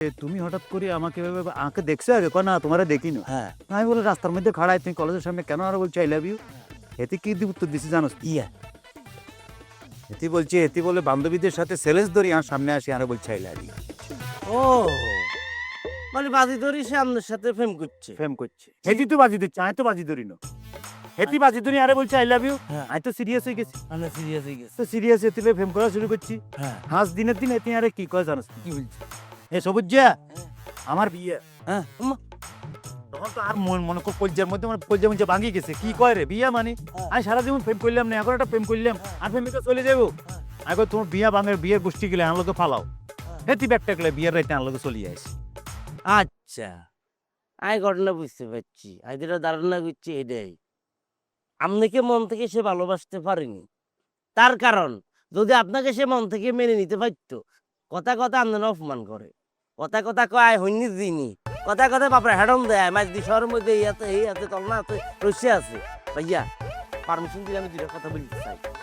তুমি হঠাৎ করে আমাকে এভাবে আঁকে দেখছো আগে না তোমারা দেখি না। হ্যাঁ আমি বলে রাস্তার মধ্যে খাড়াই তুমি কলেজের সামনে কেন আর বলছো আই লাভ ইউ। এতে কি উত্তর দিছি জানো? ইয়া এতে বলছে এতে বলে বান্ধবীদের সাথে সেলেস ধরি আর সামনে আসি আর বলছে আই লাভ ইউ। ও মানে বাজি ধরি সে আপনার সাথে প্রেম করছে। ফেম করছে হেতি তো বাজি দিচ্ছে আমি তো বাজি ধরি না। হেতি বাজি ধরি আরে বলছে আই লাভ ইউ। হ্যাঁ। আমি তো সিরিয়াস হয়ে গেছি। মানে সিরিয়াস হয়ে গেছে। তো সিরিয়াস এতে ফেম করা শুরু করছি। হ্যাঁ হাঁস দিনের দিন এতে আরে কি কয় জানো? কি বলছে? এ সবুজা আমার বিয়ে। হ্যাঁ উম্মা, তখন তো আর মনে কলজার মধ্যে মানে কলজা মঞ্জা ভাঙি গেছে কি কয় রে বিয়া মানে আমি সারা জীবন প্রেম করলাম না এখন একটা প্রেম করলাম আর প্রেমিকা চলে যাবো এখন তোমার বিয়া ভাঙের বিয়ের গোষ্ঠী গেলে আনলোকে ফালাও হেতি ব্যাগটা গেলে বিয়ের রাইতে আনলোকে চলে আসে। আচ্ছা আই ঘটনা বুঝতে পারছি। আই যেটা ধারণা করছি এটাই, আপনাকে মন থেকে সে ভালোবাসতে পারেনি। তার কারণ যদি আপনাকে সে মন থেকে মেনে নিতে পারতো, কথা কথা আপনার অপমান করে, কথা কথা কয় হইনি দিনি, কথা কথা বাপরে হেডন দেয় মাছ দি শহরের মধ্যে এই আছে তল না আছে রসে আছে। ভাইয়া পারমিশন দিলে আমি দুটো কথা বলতে চাই।